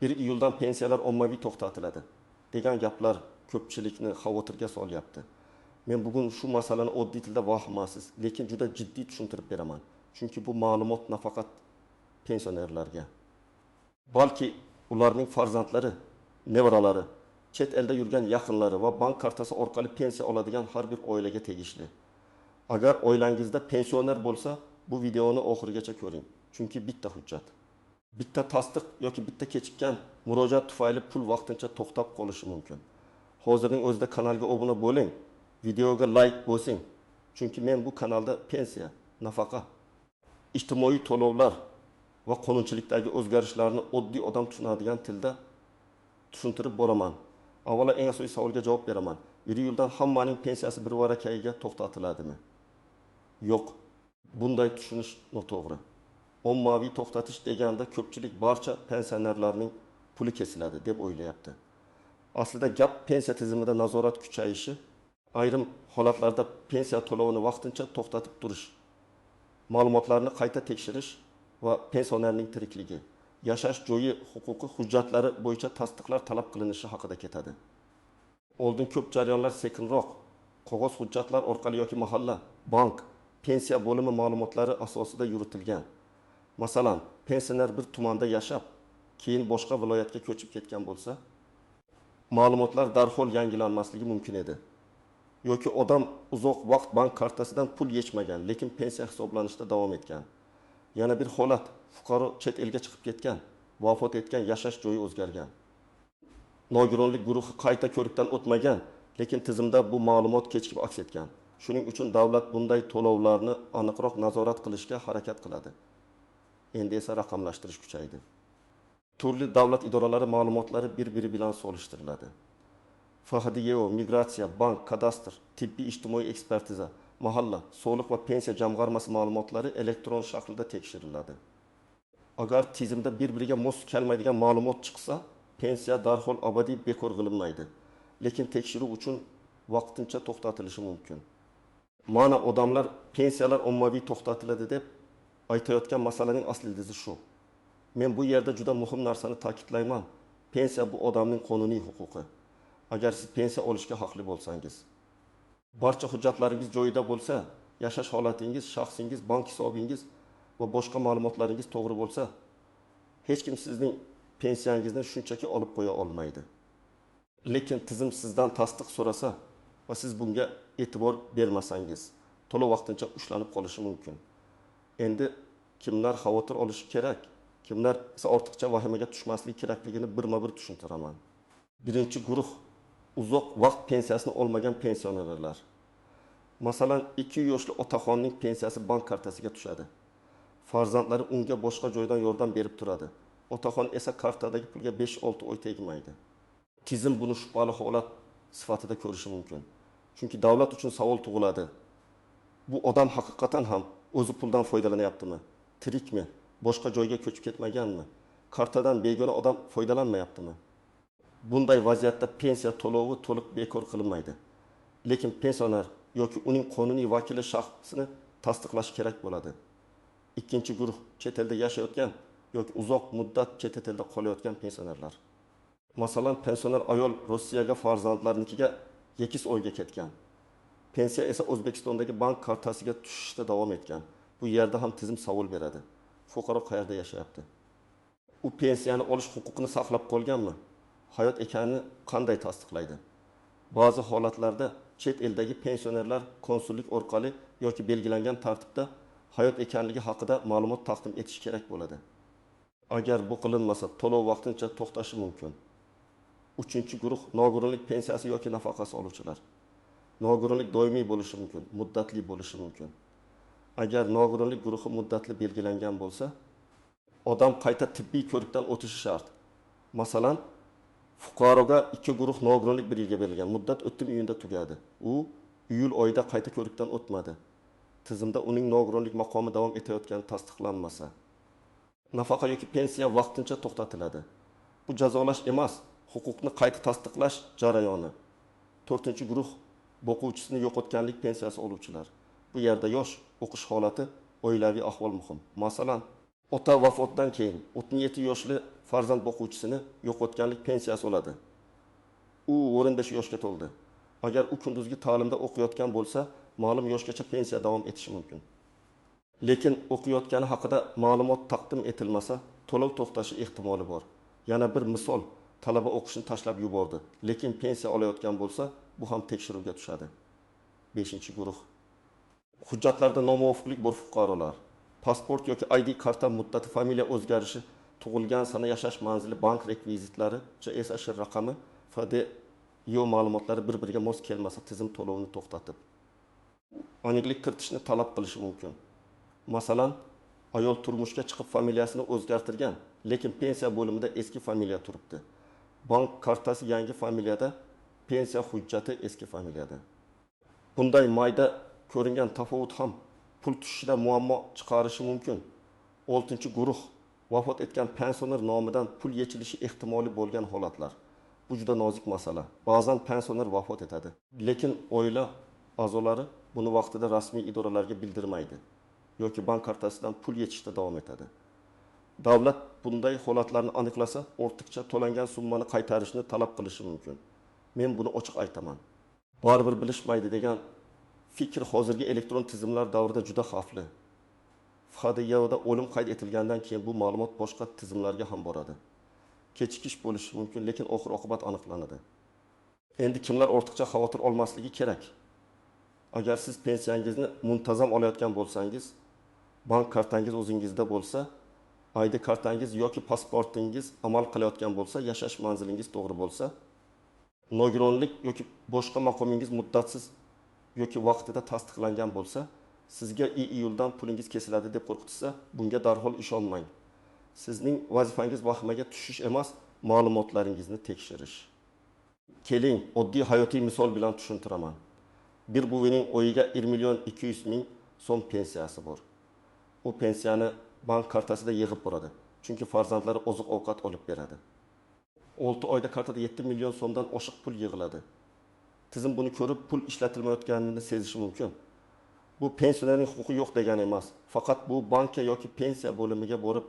1 iyuldan pensiyalar ommaviy to'xtatiladi degan gaplar ko'pchilikni xavotirga solyapti. Men bugun shu masalani oddiy tilda vahimasiz, lekin juda jiddiy tushuntirib beraman. Chunki bu ma'lumot nafaqat pensionerlarga, balki ularning farzandlari, nevaralari, chet elda yurgan yaqinlari va bank kartasi orqali pensiya oladigan har bir oilaga tegishli. Agar oilangizda pensioner bo'lsa, bu videoni oxirigacha ko'ring. Chunki bitta hujjat, bitta tasdiq yoki bitta kechikkan murojaat tufayli pul vaqtincha to'xtab qolishi mumkin. Hozirning o'zida kanalga obuna bo'ling, videoga like bosing. Chunki men bu kanalda pensiya, nafaqa, ijtimoiy to'lovlar va qonunchilikdagi o'zgarishlarni oddiy odam tushunadigan tilda tushuntirib boraman. Avvalo eng asosiy savolga javob beraman. 1 iyuldan hammaning pensiyasi bir varakayiga to'xtatiladimi? Yo'q. Bunday tushunish noto'g'ri. Ommaviy to'xtatish deganda ko'pchilik barcha pensionerlarning puli kesiladi deb o'ylayapti. Aslida gap pensiya tizimida nazorat kuchayishi, ayrim holatlarda pensiya to'lovini vaqtincha to'xtatib turish, ma'lumotlarni qayta tekshirish va pensionerning tirikligi, yashash joyi huquqi hujjatlari bo'yicha tasdiqlar talab qilinishi haqida ketadi. Oldin ko'p jarayonlar sekinroq, qog'oz hujjatlar orqali yoki mahalla, bank, pensiya bo'limi ma'lumotlari asosida yuritilgan. Masalan, pensioner bir tumanda yashab, keyin boshqa viloyatga ko'chib ketgan bo'lsa, ma'lumotlar darhol yangilanmasligi mumkin edi. Yoki odam uzoq vaqt bank kartasidan pul yechmagan, lekin pensiya hisoblanishda davom etgan. Yana bir holat, fuqaro chet elga chiqib ketgan, vafot etgan, yashash joyi o'zgargan. Nogironlik guruhi qayta ko'rikdan o'tmagan, lekin tizimda bu ma'lumot kechikib aks etgan. Shuning uchun davlat bunday to'lovlarni aniqroq nazorat qilishga harakat qiladi. Endi esa raqamlashtirish kuchaydi. Turli davlat idoralari ma'lumotlari bir-biri bilan solishtiriladi. FHDYO, migratsiya, bank, kadastr, tibbiy ijtimoiy ekspertiza, mahalla, soliq va pensiya jamg'armasi ma'lumotlari elektron shaklda tekshiriladi. Agar tizimda bir-biriga mos kelmaydigan ma'lumot chiqsa, pensiya darhol abadiy bekor qilinmaydi. Lekin tekshiruv uchun vaqtincha to'xtatilishi mumkin. Mana odamlar pensiyalar ommaviy to'xtatiladi deb aytayotgan masalaning asl ildizi shu. Men bu yerda juda muhim narsani ta'kidlayman. Pensiya bu odamning qonuniy huquqi. Agar siz pensiya olishga haqli bo'lsangiz, barcha hujjatlaringiz joyida bo'lsa, yashash holatingiz, shaxsingiz, bank hisobingiz va boshqa ma'lumotlaringiz to'g'ri bo'lsa, hech kim sizning pensiyangizni shunchaki olib qo'ya olmaydi. Lekin tizim sizdan tasdiq so'rasa va siz bunga e'tibor bermasangiz, to'lov vaqtincha ushlanib qolishi mumkin. Endi kimlar xavotir olishi kerak, kimlar esa ortiqcha vahimaga tushmasligi kerakligini birma-bir tushuntiraman. Birinchi guruh uzoq vaqt pensiyasini olmagan pensionerlar. Masalan, 2 yoshli otaxonning pensiyasi bank kartasiga tushadi. Farzandlari unga boshqa joydan yordam berib turadi. Otaxon esa kartadagi pulga 5-6 oy tegmaydi. Tizim buni shubhali holat sifatida ko'rishi mumkin. Chunki davlat uchun savol tug'iladi. Bu odam haqiqatan ham o'zi puldan foydalanyaptimi? Tirikmi? Boshqa joyga ko'chib ketmaganmi? Kartadan begona odam foydalanmayaptimi? Bunday vaziyatda pensiya to'lovi to'liq bekor qilinmaydi. Lekin pensioner yoki uning qonuniy vakili shaxsini tasdiqlash kerak bo'ladi. Ikkinchi guruh chet elda yashayotgan yoki uzoq muddat chet elda qolayotgan pensionerlar. Masalan, pensioner ayol Rossiyaga farzandlarnikiga 2 oyga ketgan. Pensiya esa O'zbekistondagi bank kartasiga tushishda davom etgan. Bu yerda ham tizim savol beradi. Fuqaro qayerda yashayapti? U pensiyani olish huquqini saqlab qolganmi? Hayot ekanini qanday tasdiqlaydi? Ba'zi holatlarda chet eldagi pensionerlar konsullik orqali yoki belgilangan tartibda hayot ekanligi haqida ma'lumot taqdim etish kerak bo'ladi. Agar bu qilinmasa, to'lov vaqtincha to'xtashi mumkin. Uchinchi guruh nogironlik pensiyasi yoki nafaqasi oluvchilar. Nogironlik doimiy bo'lishi mumkin, muddatli bo'lishi mumkin. Agar nogironlik guruhi muddatli belgilangan bo'lsa, odam qayta tibbiy ko'rikdan o'tishi shart. Masalan, fuqaroga 2 guruh nogironlik bir yilga berilgan. Muddat o'tdim uyida tugadi. U iyul oyida qayta ko'rikdan o'tmadi. Tizimda uning nogironlik maqomi davom etayotgani tasdiqlanmasa, nafaqa yoki pensiya vaqtincha to'xtatiladi. Bu jazolash emas, huquqni qayta tasdiqlash jarayoni. 4-guruh o'quvchisini yo'qotganlik pensiyasi oluvchilar. Bu yerda yosh, o'qish holati, oilaviy ahvol muhim. Masalan, ota vafotidan keyin 37 yoshli farzand boquvchisini yo'qotganlik pensiyasi oladi. U 15 yoshga to'ldi. Agar u kunduzgi ta'limda o'qiyotgan bo'lsa, ma'lum yoshgacha pensiya davom etishi mumkin. Lekin o'qiyotgani haqida ma'lumot taqdim etilmasa, to'lov to'xtashi ehtimoli bor. Yana bir misol, talaba o'qishni tashlab yubordi, lekin pensiya olayotgan bo'lsa, bu ham tekshiruvga tushadi. 5-guruh. Hujjatlarda nomuvofiqlik bor fuqarolar. Pasport yoki ID karta muddati, familiya o'zgarishi, tug'ilgan sana, yashash manzili, bank rekvizitlari, JSHR raqami, FDIO ma'lumotlari bir-biriga mos kelmasa, tizim to'lovini to'xtatib aniqlik kiritishni talab qilishi mumkin. Masalan, ayol turmushga chiqib familiyasini o'zgartirgan, lekin pensiya bo'limida eski familiya turibdi. Bank kartasi yangi familiyada, pensiya hujjati eski familiyada. Bunday mayda ko'ringan tafovut ham pul tushishida muammo chiqarishi mumkin. 6-guruh. Vafot etgan pensioner nomidan pul yechilishi ehtimoli bo'lgan holatlar. Bu juda nozik masala. Ba'zan pensioner vafot etadi, lekin oila a'zolari buni vaqtida rasmiy idoralarga bildirmaydi yoki bank kartasidan pul yechishda davom etadi. Davlat bunday holatlarni aniqlasa, ortiqcha to'langan summani qaytarishni talab qilishi mumkin. Men buni ochiq aytaman. Baribir bilishmaydi degan fikr hozirgi elektron tizimlar davrida juda xavfli. FDIOda o'lim qayd etilgandan keyin bu ma'lumot boshqa tizimlarga ham boradi. Kechikish bo'lishi mumkin, lekin oxir-oqibat aniqlanadi. Endi kimlar ortiqcha xavotir olmasligi kerak? Agar siz pensiyangizni muntazam olayotgan bo'lsangiz, bank kartangiz o'zingizda bo'lsa, ID kartangiz yoki pasportingiz amal qilayotgan bo'lsa, yashash manzilingiz to'g'ri bo'lsa, nogironlik yoki boshqa maqomingiz muddatsiz yoki vaqtida tasdiqlangan bo'lsa, sizga iyuldan pulingiz kesiladi deb qo'rqitsa, bunga darhol ishonmang. Sizning vazifangiz vahimaga tushish emas, ma'lumotlaringizni tekshirish. Keling, oddiy hayotiy misol bilan tushuntiraman. Bir buvining oyiga 1.200.000 so'm pensiyasi bor. U pensiyani bank kartasida yig'ib boradi, chunki farzandlari oziq-ovqat olib beradi. 6 oyda kartada 7 million so'mdan oshiq pul yig'iladi. Tizim buni ko'rib, pul ishlatilmayotganini sezishi mumkin. Bu pensionerning huquqi yo'q degani emas, faqat bu bankka yoki pensiya bo'limiga borib,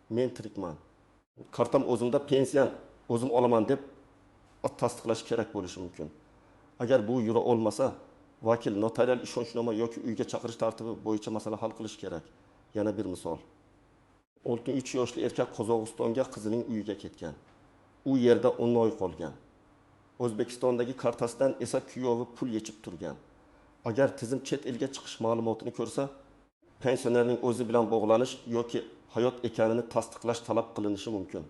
men tirikman, kartam o'zimda, pensiyan o'zim olaman deb tasdiqlash kerak bo'lishi mumkin. Agar bu yura olmasa, vakil, notarial ishonchnoma yoki uyga chaqirish tartibi bo'yicha masala hal qilish kerak. Yana bir misol. 63 yoshli erkak Qozog'istonga qizining uyiga ketgan. U yerda 10 oy qolgan. O'zbekistondagi kartasidan esa kuyovi pul yechib turgan. Agar tizim chet elga chiqish ma'lumotini ko'rsa, pensionerning o'zi bilan bog'lanish yoki hayot ekanini tasdiqlash talab qilinishi mumkin.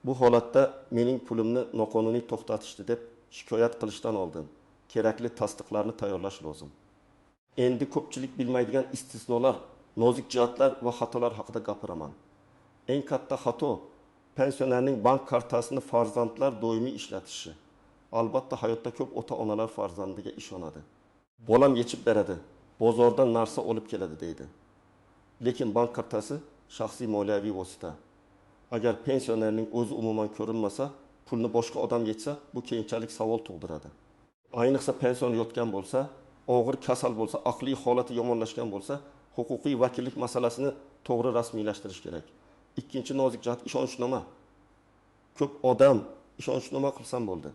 Bu holatda mening pulimni noqonuniy to'xtatishdi deb shikoyat qilishdan oldin kerakli tasdiqlarni tayyorlash lozim. Endi ko'pchilik bilmaydigan istisnolar, nozik jihatlar va xatolar haqida gapiraman. Eng katta xato pensionerning bank kartasini farzandlar doimiy ishlatishi. Albatta hayotda ko'p ota-onalar farzandiga ishonadi. Bolam yechib beradi, bozordan narsa olib keladi deydi. Lekin bank kartasi shaxsiy moliyaviy vosita. Agar pensionerning o'zi umuman ko'rinmasa, pulni boshqa odam yetsa, bu keyinchalik savol tug'diradi. Ayniqsa pension yotgan bo'lsa, og'ir kasal bo'lsa, aqliy holati yomonlashgan bo'lsa, huquqiy vakillik masalasini to'g'ri rasmiylashtirish kerak. Ikkinchi nozik jihat ishonchnoma. Ko'p odam ishonchnoma qilsam bo'ldi,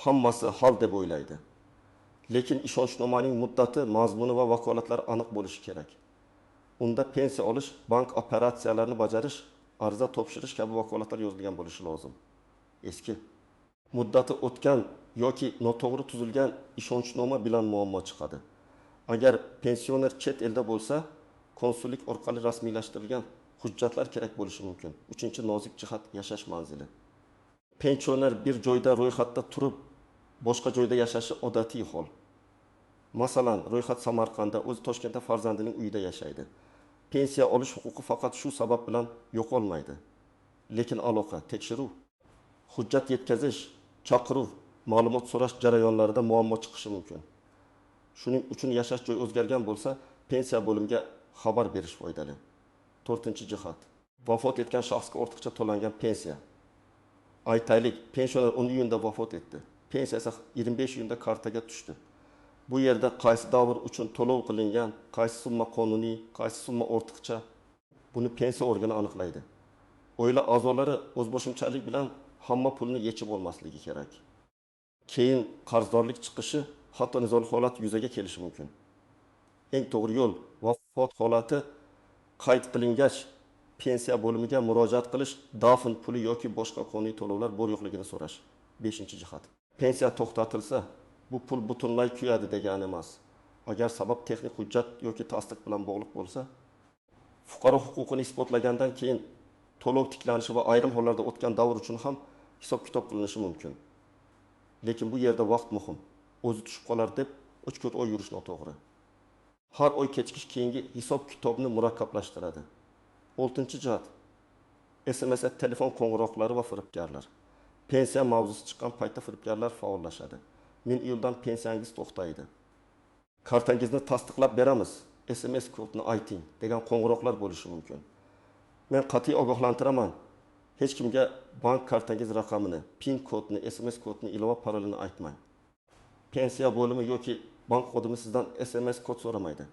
hammasi hal deb o'ylaydi. Lekin ishonchnomaning muddati, mazmuni va vakolatlari aniq bo'lishi kerak. Unda pensiya olish, bank operatsiyalarini bajarish, arza topshirish kabi vakolatlar yozilgan bo'lishi lozim. Eski muddati o'tgan yoki noto'g'ri tuzilgan ishonchnoma bilan muammo chiqadi. Agar pensioner chet elda bo'lsa, konsullik orqali rasmiylashtirilgan hujjatlar kerak bo'lishi mumkin. 3-nozik jihat yashash manzili. Pensioner bir joyda ro'yxatda turib, boshqa joyda yashashi odatiy hol. Masalan, ro'yxat Samarqandda, o'zi Toshkentda farzandining uyida yashaydi. Pensiya olish huquqi faqat shu sabab bilan yo'qolmaydi. Lekin aloqa, tekshiruv, hujjat yetkazish, chaqiruv, ma'lumot so'rash jarayonlarida muammo chiqishi mumkin. Shuning uchun yashash joyi o'zgargan bo'lsa, pensiya bo'limiga xabar berish foydali. 4-jihat. Vafot etgan shaxsga ortiqcha to'langan pensiya. Aytaylik, pensioner 10 iyunda vafot etdi. Pensiya esa 25 iyunda kartaga tushdi. Bu yerda qaysi davr uchun to'lov qilingan, qaysi summa qonuniy, qaysi summa ortiqcha, Buni pensiya organi aniqlaydi. Oila a'zolari o'zboshimchalik bilan hamma pulni yechib olmasligi kerak. Keyin qarzdorlik chiqishi, hatto nizoli holat yuzaga kelishi mumkin. Eng to'g'ri yo'l vafot holati qayd qilingach pensiya bo'limiga murojaat qilish, dafn puli yoki boshqa qonuniy to'lovlar bor yo'qligini so'rash. 5-jihat. Pensiya to'xtatilsa, bu pul butunlay kuyadi degani emas. Agar sabab texnik hujjat yoki tasdiq bilan bog'liq bo'lsa, fuqaro huquqini isbotlagandan keyin to'lov tiklanishi va ayrim hollarda o'tgan davr uchun ham hisob-kitob qilinishi mumkin. Lekin bu yerda vaqt muhim. O'zi tushib qolar deb 3-4 oy yurish noto'g'ri. Har oy kechikish keyingi hisob-kitobni murakkablashtiradi. 6-jihat. SMS, telefon qo'ng'iroqlari va firibgarlar. Pensiya mavzusi chiqqan paytda firibgarlar faollashadi. 1000 iyuldan pensiyangiz to'xtaydi. Kartangizni tasdiqlab beramiz, SMS kodini ayting degan qo'ng'iroqlar bo'lishi mumkin. Men qat'iy ogohlantiraman. Hech kimga bank kartangiz raqamini, PIN kodini, SMS kodini, ilova parolini aytmang. Pensiya bo'limi yoki bank xodimi sizdan SMS kod so'ramaydi.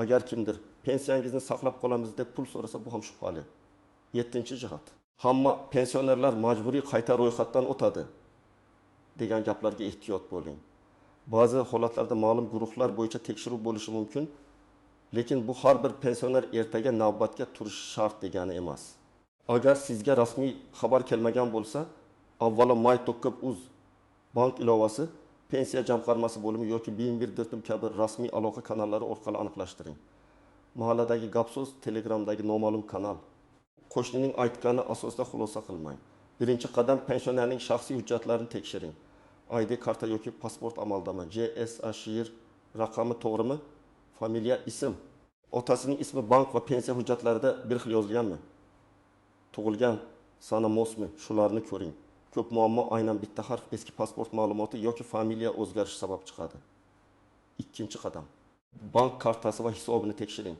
Agar kimdir pensiyangizni saqlab qolamiz deb pul so'rasa, bu ham shubhali. 7-jihat. Hamma pensionerlar majburiy qayta ro'yxatdan o'tadi degan gaplarga ehtiyot bo'ling. Ba'zi holatlarda ma'lum guruhlar bo'yicha tekshiruv bo'lishi mumkin, lekin bu har bir pensioner ertaga navbatga turishi shart degani emas. Agar sizga rasmiy xabar kelmagan bo'lsa, avvalo my.uz bank ilovasi, pensiya jamg'armasi bo'limi yoki 1001 kabi rasmiy aloqa kanallari orqali aniqlashtiring. Mahalladagi gap-so'z, Telegramdagi noma'lum kanal. Qo'shnining aytgani asosida xulosa qilmang. Birinchi qadam pensionerning shaxsiy hujjatlarini tekshiring. ID karta yoki pasport amaldami, JSHR raqami to'g'rimi? Familiya, ism. Otasining ismi bank va pensiya hujjatlarida bir xil yozilganmi? Tug'ilgan sana mosmi? Shularni ko'ring. Ko'p muammo aynan bitta harf, eski pasport ma'lumoti yoki familiya o'zgarishi sabab chiqadi. 2-qadam. Bank kartasi va hisobini tekshiring.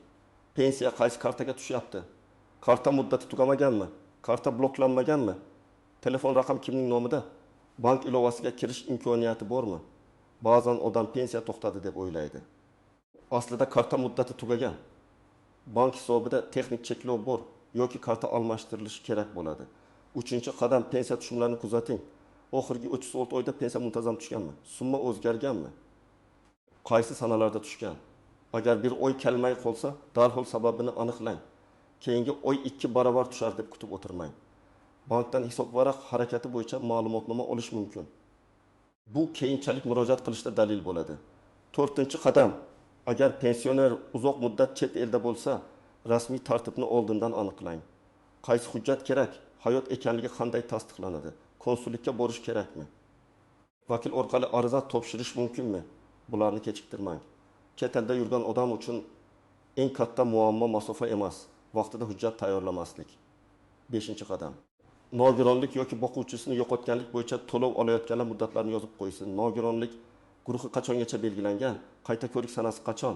Pensiya qaysi kartaga tushyapti? Karta muddati tugamaganmi? Karta bloklanmaganmi? Telefon raqam kimning nomida? Bank ilovasiga kirish imkoniyati bormi? Ba'zan odam pensiya to'xtadi deb o'ylaydi. Aslida karta muddati tugagan. Bank hisobida texnik cheklov bor yoki karta almashtirilishi kerak bo'ladi. 3-qadam pensiya tushumlarini kuzating. Oxirgi 36 oyda pensiya muntazam tushganmi? Summa o'zgarganmi? Qaysi sanalarda tushgan? Agar bir oy kelmay qolsa, darhol sababini aniqlang. Keyingi oy 2 barobar tushar deb kutib o'tirmang. Bankdan hisob varaq harakati bo'yicha ma'lumotnoma olish mumkin. Bu keyinchalik murojaat qilishda dalil bo'ladi. 4-qadam. Agar pensioner uzoq muddat chet elda bo'lsa, rasmiy tartibni oldindan aniqlang. Qaysi hujjat kerak? Hayot ekanligi qanday tasdiqlanadi? Konsullikka borish kerakmi? Vakil orqali ariza topshirish mumkinmi? Bularni kechiktirmang. Chet elda yurgan odam uchun eng katta muammo masofa emas, vaqtida hujjat tayyorlamaslik. 5-qadam. Nogironlik yoki boquvchisini yo'qotganlik bo'yicha to'lov olayotganlar muddatlarini yozib qo'ysin. Nogironlik guruhi qachongacha belgilangan? Qayta ko'rik sanasi qachon?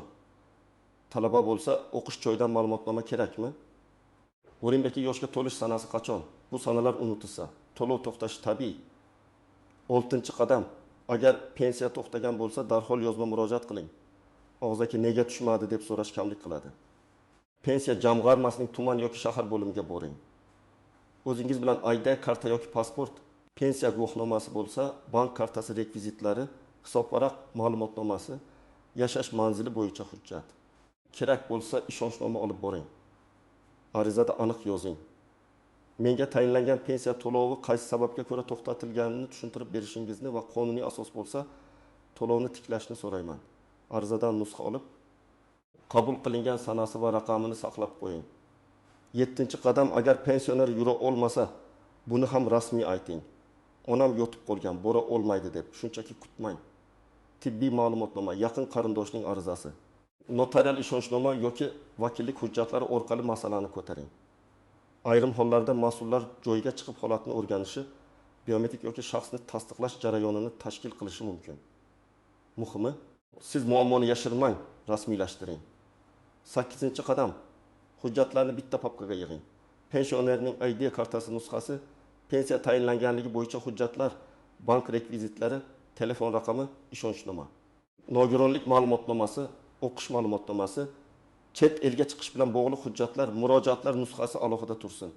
Talaba bo'lsa, o'qish joyidan ma'lumotnoma kerakmi? O'rinbeki yoshga to'lish sanasi qachon? Bu sanalar unutilsa, to'lov to'xtashi tabiiy. 6-qadam. Agar pensiya to'xtagan bo'lsa, darhol yozma murojaat qiling. Og'zaki nega tushmadi deb so'rash kamlik qiladi. Pensiya jamg'armasining tuman yoki shahar bo'limiga boring. O'zingiz bilan ID karta yoki pasport, pensiya guvohnomasi bo'lsa, bank kartasi rekvizitlari, hisobvaraq ma'lumotnomasi, yashash manzili bo'yicha hujjat. Kerak bo'lsa, ishonchnoma olib boring. Arizada aniq yozing. Menga tayinlangan pensiya to'lovi qaysi sababga ko'ra to'xtatilganini tushuntirib berishingizni va qonuniy asos bo'lsa, to'lovni tiklashni so'rayman. Arizadan nusxa olib, qabul qilingan sanasi va raqamini saqlab qo'ying. 7-qadam. Agar pensioner yura olmasa, buni ham rasmiy ayting. Onam yotib qolgan, bora olmaydi deb shunchaki kutmang. Tibbiy ma'lumotnoma, yaqin qarindoshning arizasi, notarial ishonchnoma yoki vakillik hujjatlari orqali masalani ko'taring. Ayrim hollarda mas'ullar joyiga chiqib holatni o'rganishi, biometrik yoki shaxsni tasdiqlash jarayonini tashkil qilishi mumkin. Muhimi, siz muammoni yashirmang, rasmiylashtiring. 8-qadam. Hujjatlarni bitta papkaga yig'ing. Pensionerning ID kartasi nusxasi, pensiya tayinlanganligi bo'yicha hujjatlar, bank rekvizitlari, telefon raqami, ishonchnoma. Nogironlik ma'lumotnomasi, o'qish ma'lumotnomasi, Chet elga chiqish bilan bog'liq hujjatlar, murojaatlar nusxasi alohida tursin.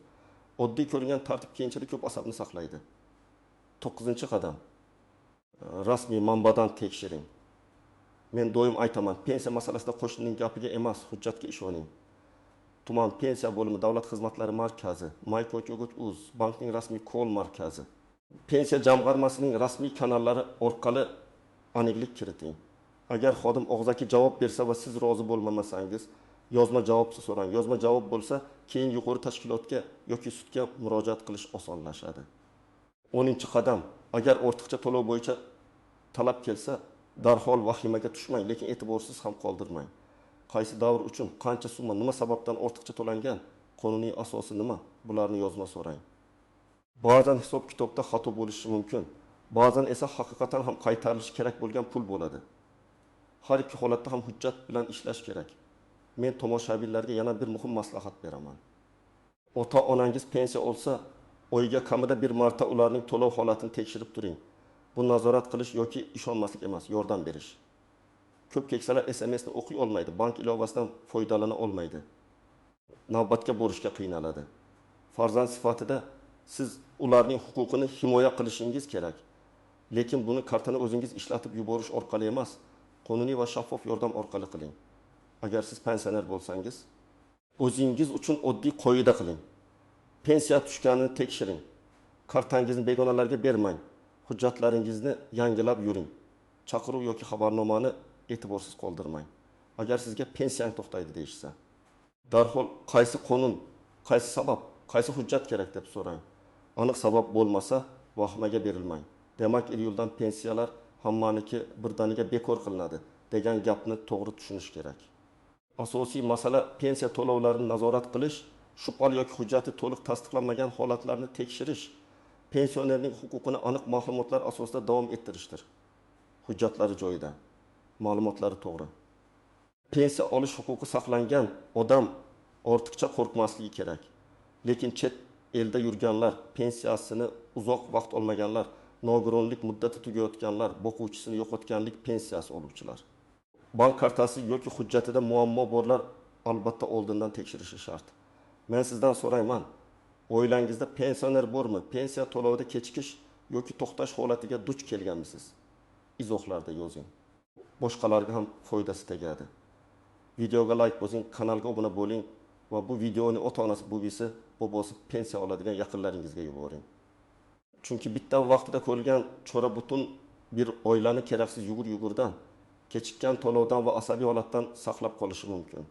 Oddiy ko'ringan tartib keyinchalik ko'p asabni saqlaydi. 9-qadam. Rasmiy manbadan tekshiring. Men doim aytaman, pensiya masalasida qo'shnining gapiga emas, hujjatga ishoning. Tuman pensiya bo'limi davlat xizmatlari markazi, mykoch.uz, bankning rasmiy kol markazi. Pensiya jamg'armasining rasmiy kanallari orqali aniqlik kiriting. Agar xodim og'zaki javob bersa va siz rozi bo'lmasangiz, yozma javobni so'rang. Yozma javob bo'lsa, keyin yuqori tashkilotga yoki sudga murojaat qilish osonlashadi. 10-qadam. Agar ortiqcha to'lov bo'yicha talab kelsa, darhol vahimaga tushmang, lekin e'tiborsiz ham qoldirmang. Qaysi davr uchun qancha summa, nima sababdan ortiqcha to'langan, qonuniy asosi nima? Bularni yozma so'rang. Ba'zan hisob-kitobda xato bo'lishi mumkin. Ba'zan esa haqiqatan ham qaytarilishi kerak bo'lgan pul bo'ladi. Har ikki holatda ham hujjat bilan ishlash kerak. Men tomoshabinlarga yana bir muhim maslahat beraman. Ota-onangiz pensiya olsa, oyiga kamida bir marta ularning to'lov holatini tekshirib turing. Bu nazorat qilish yoki ishonmaslik emas, yordam berish. Ko'p keksalar SMSni o'qiy olmaydi, bank ilovasidan foydalana olmaydi. Navbatga borishga qiynaladi. Farzand sifatida siz ularning huquqini himoya qilishingiz kerak. Lekin buni kartani o'zingiz ishlatib yuborish orqali emas, qonuniy va shaffof yordam orqali qiling. Agar siz pensioner bo'lsangiz, o'zingiz uchun oddiy qoida qiling. Pensiya tushganini tekshiring. Kartangizni begonalarga bermang. Hujjatlaringizni yangilab yuring. Chaqiruv yoki xabarnomani e'tiborsiz qoldirmang. Agar sizga pensiyang to'xtaydi deyishsa, darhol qaysi qonun, qaysi sabab, qaysi hujjat kerak deb so'rang. Aniq sabab bo'lmasa, vahimaga berilmang. Demak, yo'ldan pensiyalar hammaniki birdaniga bekor qilinadi degan gapni to'g'ri tushunish kerak. Asosiy masala pensiya to'lovlarini nazorat qilish, shubhali yoki hujjati to'liq tasdiqlanmagan holatlarni tekshirish, pensionerning huquqini aniq ma'lumotlar asosida davom ettirishdir. Hujjatlari joyida, ma'lumotlari to'g'ri. Pensiya olish huquqi saqlangan odam ortiqcha qo'rqmasligi kerak. Lekin chet elda yurganlar, pensiyasini uzoq vaqt olmaganlar, nogironlik muddati tugayotganlar, boquvchisini yo'qotganlik pensiyasi oluvchilar. Bank kartasi yoki hujjatida muammo borlar albatta oldindan tekshirishi shart. Men sizdan so'rayman, oilangizda pensioner bormi? Pensiya to'lovida kechikish yoki to'xtash holatiga duch kelganmisiz? Izohlarda yozing. Boshqalarga ham foydasi tegadi. Videoga like bosing, kanalga obuna bo'ling va bu videoni ota-onasi, buvisi, bobosi pensiya oladigan yaqinlaringizga yuboring. Chunki bitta vaqtida ko'rilgan chora butun bir oilani keraksiz yugur-yugurdan, kechikkan to'lovdan va asabiy holatdan saqlab qolishi mumkin.